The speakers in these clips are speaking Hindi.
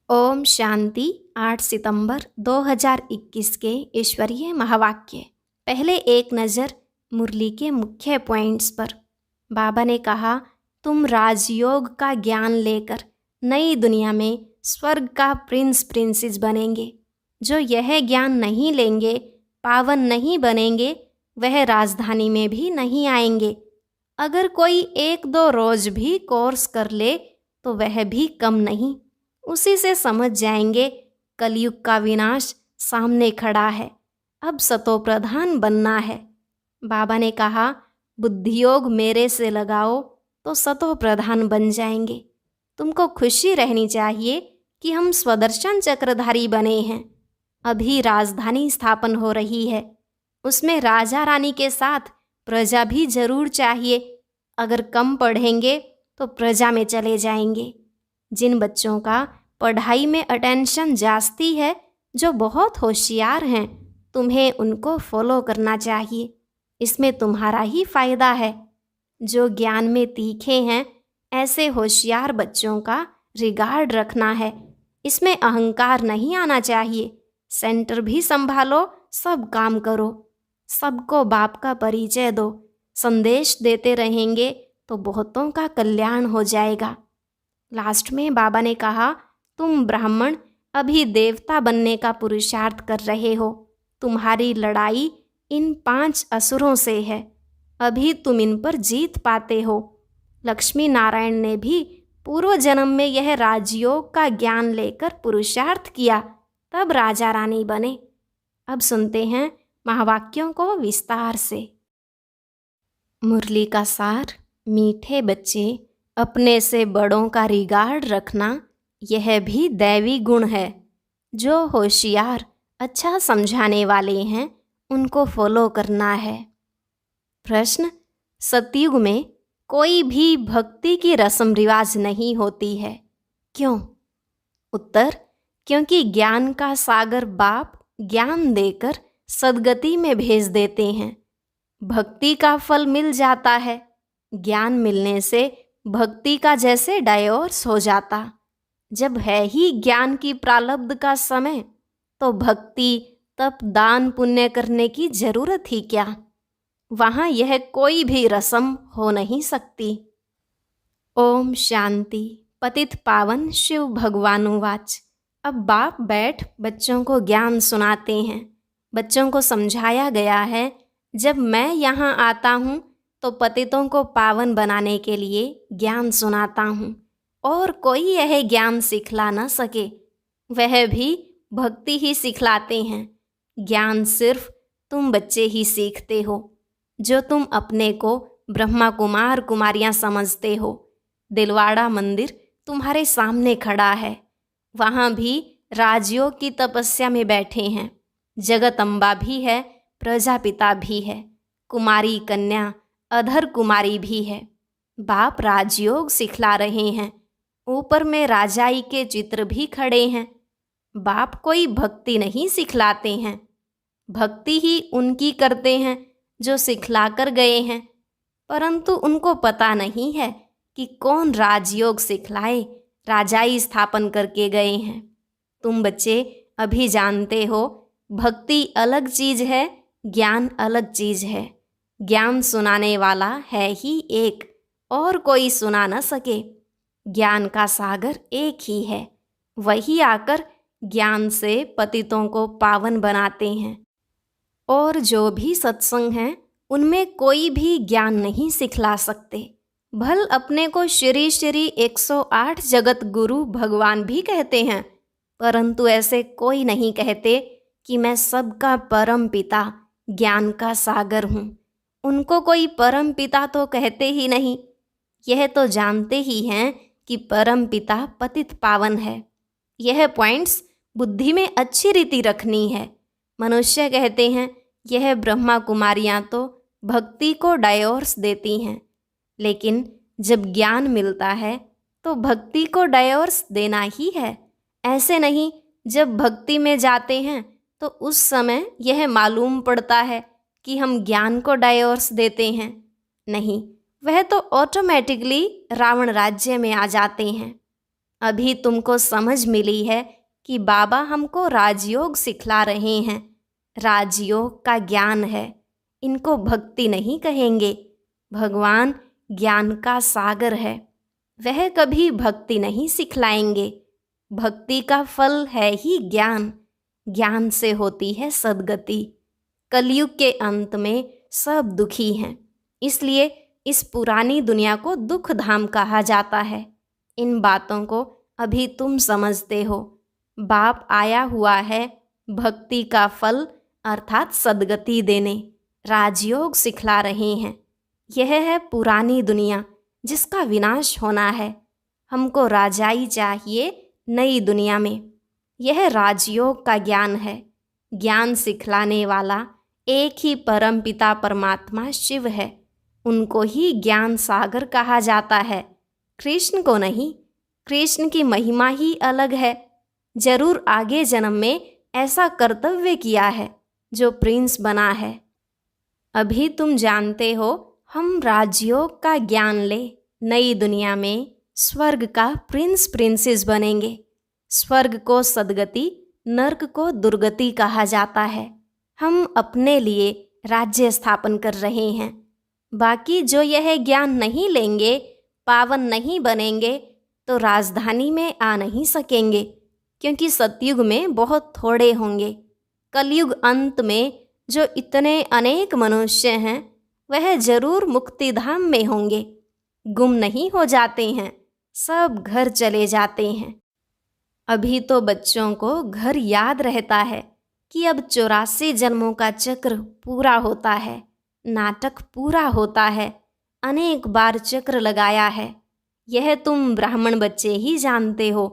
ओम शांति। 8 सितंबर 2021 के ईश्वरीय महावाक्य। पहले एक नज़र मुरली के मुख्य पॉइंट्स पर। बाबा ने कहा, तुम राजयोग का ज्ञान लेकर नई दुनिया में स्वर्ग का प्रिंसेस बनेंगे। जो यह ज्ञान नहीं लेंगे, पावन नहीं बनेंगे, वह राजधानी में भी नहीं आएंगे। अगर कोई 1-2 रोज भी कोर्स कर ले तो वह भी कम नहीं। उसी से समझ जाएंगे कलयुग का विनाश सामने खड़ा है, अब सतो प्रधान बनना है। बाबा ने कहा, बुद्धियोग मेरे से लगाओ तो सतो प्रधान बन जाएंगे। तुमको खुशी रहनी चाहिए कि हम स्वदर्शन चक्रधारी बने हैं। अभी राजधानी स्थापन हो रही है, उसमें राजा रानी के साथ प्रजा भी जरूर चाहिए। अगर कम पढ़ेंगे तो प्रजा में चले जाएंगे। जिन बच्चों का पढ़ाई में अटेंशन जास्ती है, जो बहुत होशियार हैं, तुम्हें उनको फॉलो करना चाहिए। इसमें तुम्हारा ही फायदा है। जो ज्ञान में तीखे हैं, ऐसे होशियार बच्चों का रिगार्ड रखना है। इसमें अहंकार नहीं आना चाहिए। सेंटर भी संभालो, सब काम करो, सबको बाप का परिचय दो। संदेश देते रहेंगे तो बहुतों का कल्याण हो जाएगा। लास्ट में बाबा ने कहा, तुम ब्राह्मण अभी देवता बनने का पुरुषार्थ कर रहे हो। तुम्हारी लड़ाई इन 5 असुरों से है। अभी तुम इन पर जीत पाते हो। लक्ष्मी नारायण ने भी पूर्व जन्म में यह राजयोग का ज्ञान लेकर पुरुषार्थ किया, तब राजा रानी बने। अब सुनते हैं महावाक्यों को विस्तार से। मुरली का सार। मीठे बच्चे, अपने से बड़ों का रिगार्ड रखना यह भी दैवी गुण है। जो होशियार, अच्छा समझाने वाले हैं, उनको फॉलो करना है। प्रश्न, सतयुग में कोई भी भक्ति की रस्म रिवाज नहीं होती है, क्यों? उत्तर, क्योंकि ज्ञान का सागर बाप ज्ञान देकर सदगति में भेज देते हैं। भक्ति का फल मिल जाता है। ज्ञान मिलने से भक्ति का जैसे डायोर्स हो जाता। जब है ही ज्ञान की प्रारब्ध का समय, तो भक्ति, तप, दान, पुण्य करने की जरूरत ही क्या? वहाँ यह कोई भी रस्म हो नहीं सकती। ओम शांति। पतित पावन शिव भगवानुवाच। अब बाप बैठ बच्चों को ज्ञान सुनाते हैं। बच्चों को समझाया गया है, जब मैं यहाँ आता हूँ तो पतितों को पावन बनाने के लिए ज्ञान सुनाता हूँ, और कोई यह ज्ञान सिखला न सके। वह भी भक्ति ही सिखलाते हैं। ज्ञान सिर्फ तुम बच्चे ही सीखते हो, जो तुम अपने को ब्रह्मा कुमार कुमारियाँ समझते हो। दिलवाड़ा मंदिर तुम्हारे सामने खड़ा है। वहाँ भी राजयोग की तपस्या में बैठे हैं। जगत अम्बा भी है, प्रजापिता भी है, कुमारी कन्या, अधर कुमारी भी है। बाप राजयोग सिखला रहे हैं। ऊपर में राजाई के चित्र भी खड़े हैं। बाप कोई भक्ति नहीं सिखलाते हैं। भक्ति ही उनकी करते हैं जो सिखला कर गए हैं, परंतु उनको पता नहीं है कि कौन राजयोग सिखलाए, राजाई स्थापन करके गए हैं। तुम बच्चे अभी जानते हो, भक्ति अलग चीज है, ज्ञान अलग चीज है। ज्ञान सुनाने वाला है ही एक, और कोई सुना न सके। ज्ञान का सागर एक ही है, वही आकर ज्ञान से पतितों को पावन बनाते हैं। और जो भी सत्संग हैं, उनमें कोई भी ज्ञान नहीं सिखला सकते। भल अपने को श्री श्री 108 जगत गुरु भगवान भी कहते हैं, परंतु ऐसे कोई नहीं कहते कि मैं सबका परम पिता, ज्ञान का सागर हूँ। उनको कोई परम पिता तो कहते ही नहीं। यह तो जानते ही हैं कि परम पिता पतित पावन है। यह पॉइंट्स बुद्धि में अच्छी रीति रखनी है। मनुष्य कहते हैं यह ब्रह्मा कुमारियाँ तो भक्ति को डायोर्स देती हैं, लेकिन जब ज्ञान मिलता है तो भक्ति को डायोर्स देना ही है। ऐसे नहीं, जब भक्ति में जाते हैं तो उस समय यह मालूम पड़ता है कि हम ज्ञान को डायोर्स देते हैं। नहीं, वह तो ऑटोमेटिकली रावण राज्य में आ जाते हैं। अभी तुमको समझ मिली है कि बाबा हमको राजयोग सिखला रहे हैं। राजयोग का ज्ञान है, इनको भक्ति नहीं कहेंगे। भगवान ज्ञान का सागर है, वह कभी भक्ति नहीं सिखलाएंगे। भक्ति का फल है ही ज्ञान, ज्ञान से होती है सद्गति। कलयुग के अंत में सब दुखी हैं, इसलिए इस पुरानी दुनिया को दुख धाम कहा जाता है। इन बातों को अभी तुम समझते हो। बाप आया हुआ है भक्ति का फल अर्थात सद्गति देने, राजयोग सिखला रहे हैं। यह है पुरानी दुनिया जिसका विनाश होना है। हमको राजाई चाहिए नई दुनिया में। यह राजयोग का ज्ञान है। ज्ञान सिखलाने वाला एक ही परम पिता परमात्मा शिव है। उनको ही ज्ञान सागर कहा जाता है, कृष्ण को नहीं। कृष्ण की महिमा ही अलग है। जरूर आगे जन्म में ऐसा कर्तव्य किया है जो प्रिंस बना है। अभी तुम जानते हो हम राजयोग का ज्ञान ले नई दुनिया में स्वर्ग का प्रिंस प्रिंसेस बनेंगे। स्वर्ग को सद्गति, नर्क को दुर्गति कहा जाता है। हम अपने लिए राज्य स्थापन कर रहे हैं। बाकी जो यह ज्ञान नहीं लेंगे, पावन नहीं बनेंगे, तो राजधानी में आ नहीं सकेंगे, क्योंकि सतयुग में बहुत थोड़े होंगे। कलयुग अंत में जो इतने अनेक मनुष्य हैं वह जरूर मुक्तिधाम में होंगे। गुम नहीं हो जाते हैं, सब घर चले जाते हैं। अभी तो बच्चों को घर याद रहता है कि अब 84 जन्मों का चक्र पूरा होता है, नाटक पूरा होता है, अनेक बार चक्र लगाया है। यह तुम ब्राह्मण बच्चे ही जानते हो।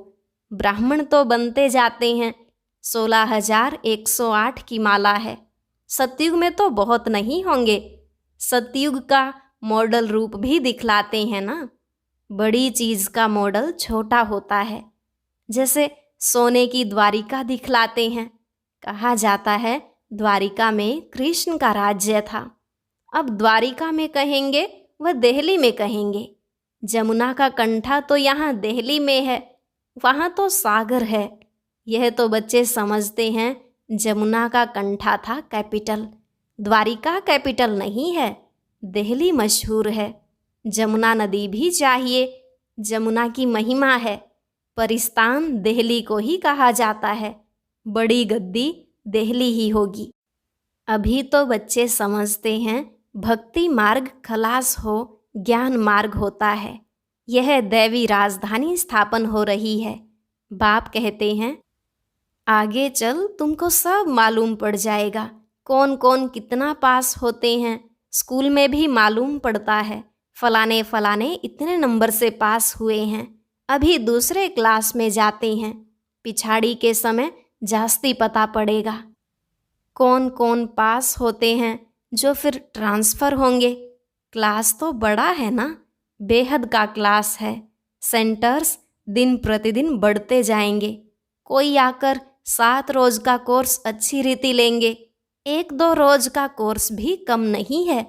ब्राह्मण तो बनते जाते हैं। 16,108 की माला है। सतयुग में तो बहुत नहीं होंगे। सतयुग का मॉडल रूप भी दिखलाते हैं ना। बड़ी चीज़ का मॉडल छोटा होता है। जैसे सोने की द्वारिका दिखलाते हैं। कहा जाता है द्वारिका में कृष्ण का राज्य था। अब द्वारिका में कहेंगे वह दिल्ली में कहेंगे। जमुना का कंठा तो यहाँ दिल्ली में है, वहाँ तो सागर है। यह तो बच्चे समझते हैं जमुना का कंठा था कैपिटल, द्वारिका कैपिटल नहीं है। दिल्ली मशहूर है। जमुना नदी भी चाहिए, जमुना की महिमा है। परिस्तान दिल्ली को ही कहा जाता है। बड़ी गद्दी दिल्ली ही होगी। अभी तो बच्चे समझते हैं भक्ति मार्ग खलास हो, ज्ञान मार्ग होता है। यह दैवी राजधानी स्थापन हो रही है। बाप कहते हैं आगे चल तुमको सब मालूम पड़ जाएगा, कौन कौन कितना पास होते हैं। स्कूल में भी मालूम पड़ता है, फलाने फलाने इतने नंबर से पास हुए हैं। अभी दूसरे क्लास में जाते हैं, पिछाड़ी के समय जास्ती पता पड़ेगा कौन कौन पास होते हैं, जो फिर ट्रांसफ़र होंगे। क्लास तो बड़ा है ना, बेहद का क्लास है। सेंटर्स दिन प्रतिदिन बढ़ते जाएंगे। कोई आकर 7 रोज़ का कोर्स अच्छी रीति लेंगे, 1-2 रोज़ का कोर्स भी कम नहीं है।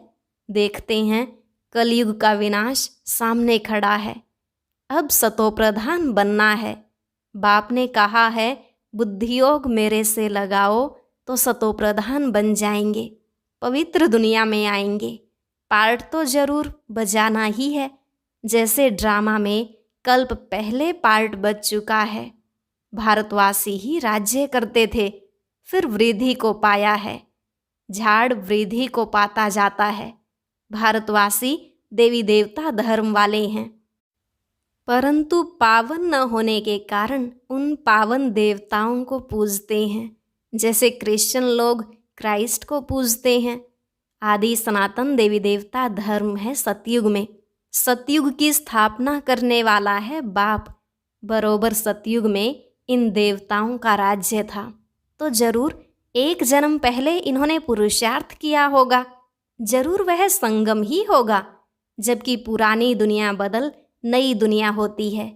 देखते हैं कलयुग का विनाश सामने खड़ा है। अब सतोप्रधान बनना है। बाप ने कहा है बुद्धियोग मेरे से लगाओ तो सतोप्रधान बन जाएंगे, पवित्र दुनिया में आएंगे। पार्ट तो जरूर बजाना ही है। जैसे ड्रामा में कल्प पहले पार्ट बज चुका है। भारतवासी ही राज्य करते थे, फिर वृद्धि को पाया है। झाड़ वृद्धि को पाता जाता है। भारतवासी देवी देवता धर्म वाले हैं, परंतु पावन न होने के कारण उन पावन देवताओं को पूजते हैं। जैसे क्रिश्चियन लोग क्राइस्ट को पूजते हैं। आदि सनातन देवी देवता धर्म है सतयुग में। सतयुग की स्थापना करने वाला है बाप। बरोबर सतयुग में इन देवताओं का राज्य था, तो जरूर एक जन्म पहले इन्होंने पुरुषार्थ किया होगा। जरूर वह संगम ही होगा, जबकि पुरानी दुनिया बदल नई दुनिया होती है।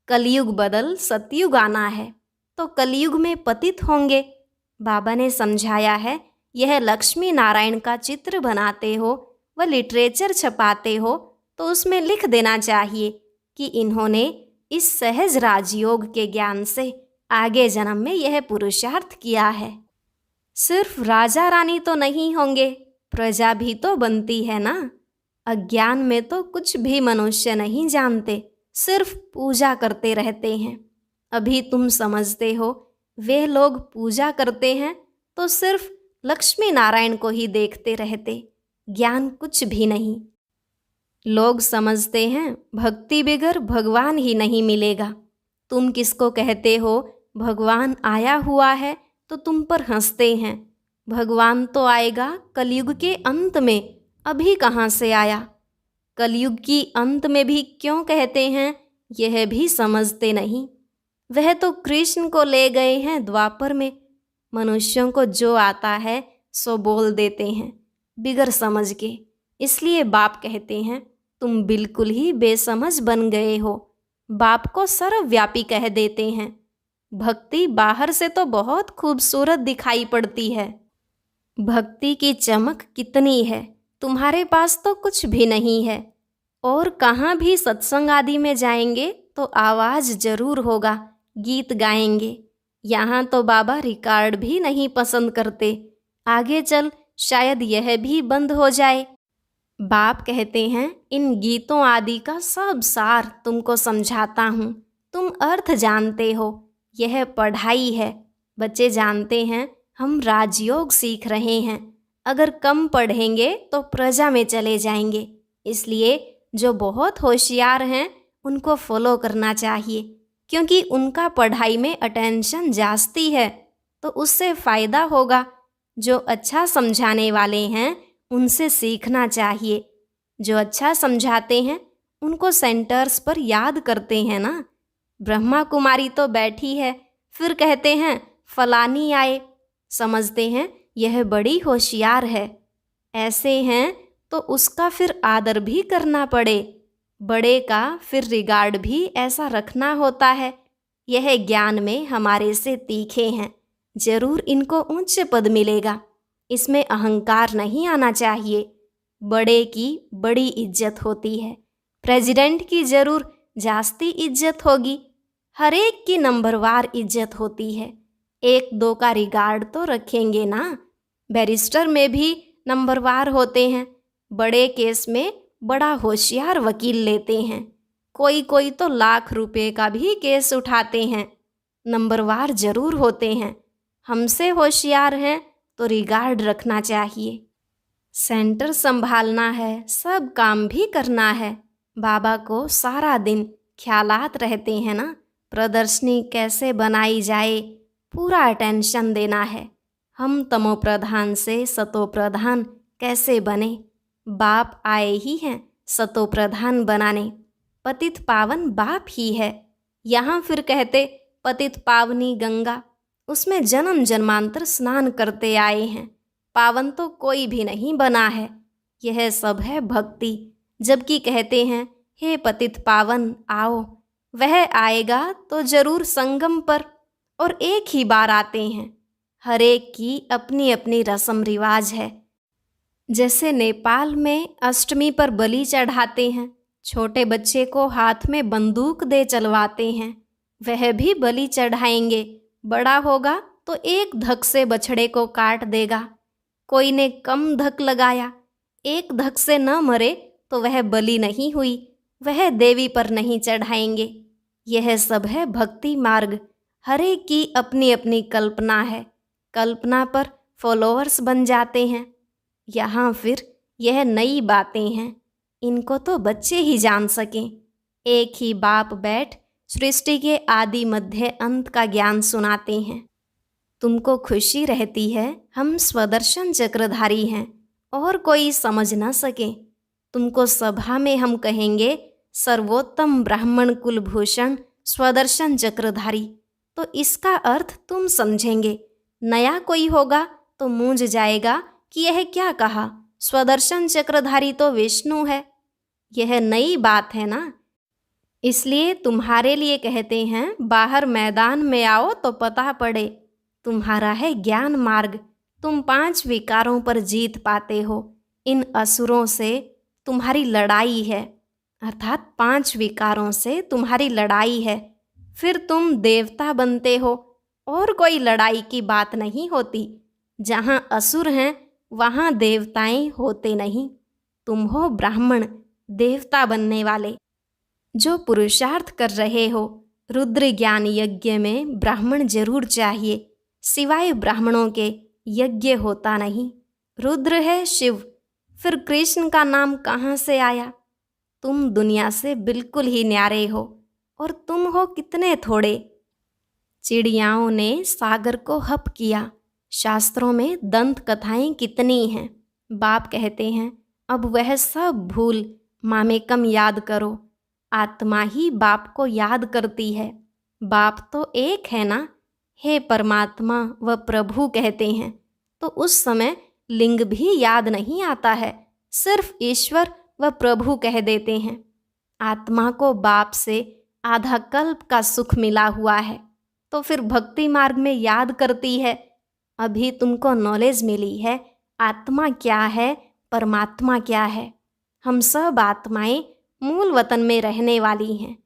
कलयुग बदल सतयुग आना है, तो कलयुग में पतित होंगे। बाबा ने समझाया है यह लक्ष्मी नारायण का चित्र बनाते हो व लिटरेचर छपाते हो तो उसमें लिख देना चाहिए कि इन्होंने इस सहज राजयोग के ज्ञान से आगे जन्म में यह पुरुषार्थ किया है। सिर्फ राजा रानी तो नहीं होंगे, प्रजा भी तो बनती है ना। अज्ञान में तो कुछ भी मनुष्य नहीं जानते, सिर्फ पूजा करते रहते हैं। अभी तुम समझते हो वे लोग पूजा करते हैं तो सिर्फ लक्ष्मी नारायण को ही देखते रहते, ज्ञान कुछ भी नहीं। लोग समझते हैं भक्ति बगैर भगवान ही नहीं मिलेगा। तुम किसको कहते हो भगवान आया हुआ है तो तुम पर हंसते हैं। भगवान तो आएगा कलयुग के अंत में, अभी कहाँ से आया। कलयुग की अंत में भी क्यों कहते हैं यह भी समझते नहीं। वह तो कृष्ण को ले गए हैं द्वापर में। मनुष्यों को जो आता है सो बोल देते हैं बिगर समझ के। इसलिए बाप कहते हैं तुम बिल्कुल ही बेसमझ बन गए हो। बाप को सर्वव्यापी कह देते हैं। भक्ति बाहर से तो बहुत खूबसूरत दिखाई पड़ती है। भक्ति की चमक कितनी है, तुम्हारे पास तो कुछ भी नहीं है। और कहाँ भी सत्संग आदि में जाएंगे तो आवाज़ जरूर होगा, गीत गाएंगे। यहाँ तो बाबा रिकॉर्ड भी नहीं पसंद करते। आगे चल शायद यह भी बंद हो जाए। बाप कहते हैं इन गीतों आदि का सब सार तुमको समझाता हूँ, तुम अर्थ जानते हो। यह पढ़ाई है। बच्चे जानते हैं हम राजयोग सीख रहे हैं। अगर कम पढ़ेंगे तो प्रजा में चले जाएंगे। इसलिए जो बहुत होशियार हैं उनको फॉलो करना चाहिए, क्योंकि उनका पढ़ाई में अटेंशन जास्ती है तो उससे फ़ायदा होगा। जो अच्छा समझाने वाले हैं उनसे सीखना चाहिए। जो अच्छा समझाते हैं उनको सेंटर्स पर याद करते हैं ना। ब्रह्मा कुमारी तो बैठी है, फिर कहते हैं फलानी आए। समझते हैं यह बड़ी होशियार है। ऐसे हैं तो उसका फिर आदर भी करना पड़े। बड़े का फिर रिगार्ड भी ऐसा रखना होता है। यह ज्ञान में हमारे से तीखे हैं, जरूर इनको उच्च पद मिलेगा। इसमें अहंकार नहीं आना चाहिए। बड़े की बड़ी इज्जत होती है। प्रेसिडेंट की जरूर जास्ती इज्जत होगी। हर एक की नंबरवार इज्जत होती है। एक दो का रिगार्ड तो रखेंगे ना। बैरिस्टर में भी नंबरवार होते हैं। बड़े केस में बड़ा होशियार वकील लेते हैं। कोई कोई तो लाख रुपए का भी केस उठाते हैं। नंबरवार जरूर होते हैं। हमसे होशियार हैं तो रिगार्ड रखना चाहिए। सेंटर संभालना है, सब काम भी करना है। बाबा को सारा दिन ख्यालात रहते हैं ना। प्रदर्शनी कैसे बनाई जाए, पूरा अटेंशन देना है। हम तमो प्रधान से सतो प्रधान कैसे बने। बाप आए ही हैं सतो प्रधान बनाने। पतित पावन बाप ही है। यहाँ फिर कहते पतित पावनी गंगा, उसमें जन्म जन्मांतर स्नान करते आए हैं। पावन तो कोई भी नहीं बना है। यह सब है भक्ति। जबकि कहते हैं हे पतित पावन आओ, वह आएगा तो जरूर संगम पर, और एक ही बार आते हैं। हर एक की अपनी अपनी रस्म रिवाज है। जैसे नेपाल में अष्टमी पर बलि चढ़ाते हैं, छोटे बच्चे को हाथ में बंदूक दे चलवाते हैं, वह भी बलि चढ़ाएंगे। बड़ा होगा तो एक धक से बछड़े को काट देगा। कोई ने कम धक लगाया, एक धक से न मरे तो वह बलि नहीं हुई, वह देवी पर नहीं चढ़ाएंगे। यह सब है भक्ति मार्ग। हर एक की अपनी अपनी कल्पना है। कल्पना पर फॉलोअर्स बन जाते हैं। यहाँ फिर यह नई बातें हैं, इनको तो बच्चे ही जान सकें। एक ही बाप बैठ सृष्टि के आदि मध्य अंत का ज्ञान सुनाते हैं। तुमको खुशी रहती है हम स्वदर्शन चक्रधारी हैं और कोई समझ न सके। तुमको सभा में हम कहेंगे सर्वोत्तम ब्राह्मण कुलभूषण स्वदर्शन चक्रधारी, तो इसका अर्थ तुम समझेंगे। नया कोई होगा तो मूंझ जाएगा कि यह क्या कहा, स्वदर्शन चक्रधारी तो विष्णु है। यह नई बात है ना। इसलिए तुम्हारे लिए कहते हैं बाहर मैदान में आओ तो पता पड़े। तुम्हारा है ज्ञान मार्ग। तुम 5 विकारों पर जीत पाते हो। इन असुरों से तुम्हारी लड़ाई है। अर्थात 5 विकारों से तुम्हारी लड़ाई है, फिर तुम देवता बनते हो और कोई लड़ाई की बात नहीं होती। जहाँ असुर हैं वहाँ देवताएं होते नहीं। तुम हो ब्राह्मण, देवता बनने वाले। जो पुरुषार्थ कर रहे हो, रुद्र ज्ञान यज्ञ में ब्राह्मण जरूर चाहिए, सिवाय ब्राह्मणों के यज्ञ होता नहीं। रुद्र है शिव, फिर कृष्ण का नाम कहाँ से आया? तुम दुनिया से बिल्कुल ही न्यारे हो, और तुम हो कितने थोड़े। चिड़ियाओं ने सागर को हप किया। शास्त्रों में दंत कथाएं कितनी हैं। बाप कहते हैं अब वह सब भूल मामेकम याद करो। आत्मा ही बाप को याद करती है। बाप तो एक है ना, हे परमात्मा व प्रभु कहते हैं, तो उस समय लिंग भी याद नहीं आता है, सिर्फ ईश्वर व प्रभु कह देते हैं। आत्मा को बाप से आधा कल्प का सुख मिला हुआ है, तो फिर भक्ति मार्ग में याद करती है। अभी तुमको नॉलेज मिली है आत्मा क्या है, परमात्मा क्या है। हम सब आत्माएं मूल वतन में रहने वाली हैं,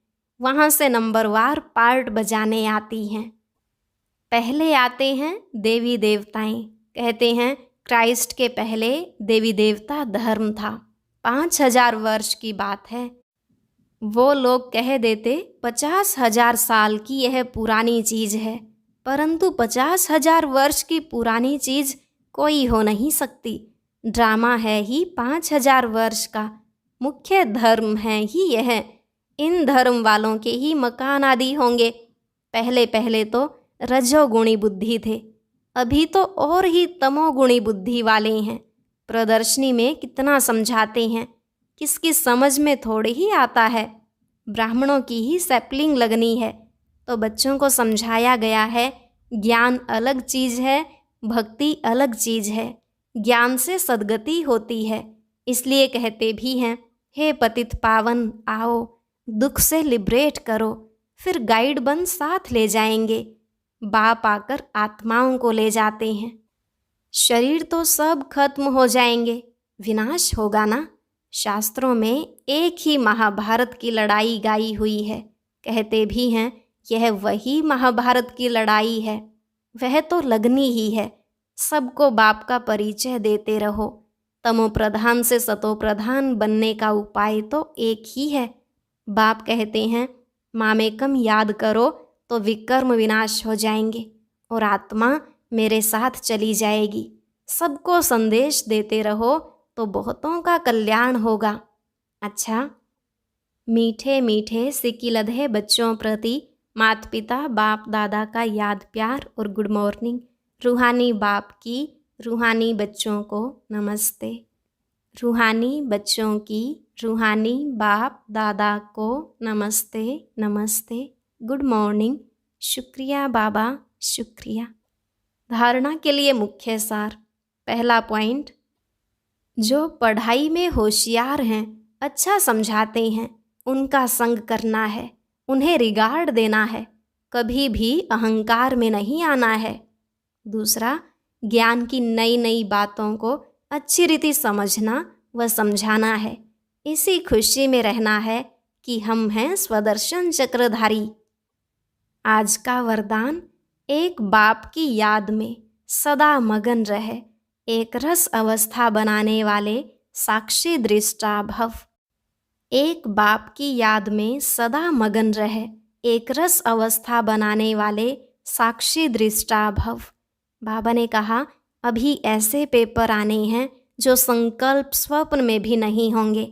वहाँ से नंबरवार पार्ट बजाने आती हैं। पहले आते हैं देवी देवताएं। कहते हैं क्राइस्ट के पहले देवी देवता धर्म था। 5000 वर्ष की बात है। वो लोग कह देते 50,000 साल की यह पुरानी चीज़ है, परंतु 50,000 वर्ष की पुरानी चीज़ कोई हो नहीं सकती। ड्रामा है ही 5,000 वर्ष का, मुख्य धर्म है ही यह। इन धर्म वालों के ही मकान आदि होंगे। पहले पहले तो रजोगुणी बुद्धि थे, अभी तो और ही तमोगुणी बुद्धि वाले हैं। प्रदर्शनी में कितना समझाते हैं, किसकी समझ में थोड़ी ही आता है। ब्राह्मणों की ही सैपलिंग लगनी है, तो बच्चों को समझाया गया है ज्ञान अलग चीज़ है, भक्ति अलग चीज़ है। ज्ञान से सद्गति होती है, इसलिए कहते भी हैं हे पतित पावन आओ, दुख से लिबरेट करो। फिर गाइड बन साथ ले जाएंगे। बाप आकर आत्माओं को ले जाते हैं। शरीर तो सब खत्म हो जाएंगे, विनाश होगा ना। शास्त्रों में एक ही महाभारत की लड़ाई गाई हुई है। कहते भी हैं यह वही महाभारत की लड़ाई है। वह तो लगनी ही है। सबको बाप का परिचय देते रहो। तमो प्रधान से सतो प्रधान बनने का उपाय तो एक ही है। बाप कहते हैं मामेकम याद करो तो विकर्म विनाश हो जाएंगे और आत्मा मेरे साथ चली जाएगी। सबको संदेश देते रहो तो बहुतों का कल्याण होगा। अच्छा, मीठे मीठे सिकिलधे बच्चों प्रति माता पिता बाप दादा का याद प्यार और गुड मॉर्निंग। रूहानी बाप की रूहानी बच्चों को नमस्ते। रूहानी बच्चों की रूहानी बाप दादा को नमस्ते नमस्ते, गुड मॉर्निंग। शुक्रिया बाबा, शुक्रिया। धारणा के लिए मुख्य सार। पहला पॉइंट, जो पढ़ाई में होशियार हैं, अच्छा समझाते हैं, उनका संग करना है, उन्हें रिगार्ड देना है, कभी भी अहंकार में नहीं आना है। दूसरा, ज्ञान की नई नई बातों को अच्छी रीति समझना व समझाना है। इसी खुशी में रहना है कि हम हैं स्वदर्शन चक्रधारी। आज का वरदान, एक बाप की याद में सदा मगन रहे, एक रस अवस्था बनाने वाले साक्षी दृष्टा भव। एक बाप की याद में सदा मगन रहे, एक रस अवस्था बनाने वाले साक्षी दृष्टा भव। बाबा ने कहा अभी ऐसे पेपर आने हैं जो संकल्प स्वप्न में भी नहीं होंगे,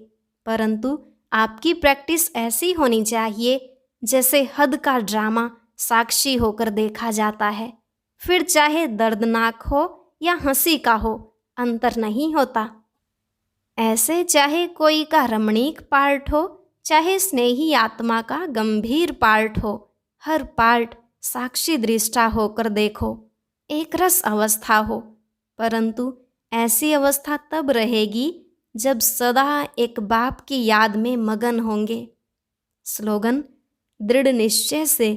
परंतु आपकी प्रैक्टिस ऐसी होनी चाहिए जैसे हद का ड्रामा साक्षी होकर देखा जाता है। फिर चाहे दर्दनाक हो या हंसी का हो, अंतर नहीं होता। ऐसे चाहे कोई का रमणीक पार्ट हो, चाहे स्नेही आत्मा का गंभीर पार्ट हो, हर पार्ट साक्षी दृष्टा होकर देखो, एक रस अवस्था हो। परंतु ऐसी अवस्था तब रहेगी जब सदा एक बाप की याद में मगन होंगे। स्लोगन, दृढ़ निश्चय से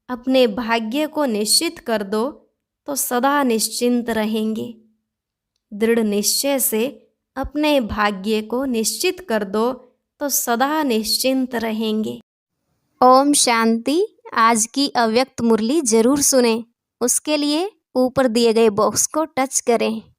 अपने भाग्य को निश्चित कर दो तो सदा निश्चिंत रहेंगे। दृढ़ निश्चय से अपने भाग्य को निश्चित कर दो तो सदा निश्चिंत रहेंगे। ओम शांति। आज की अव्यक्त मुरली जरूर सुने। उसके लिए ऊपर दिए गए बॉक्स को टच करें।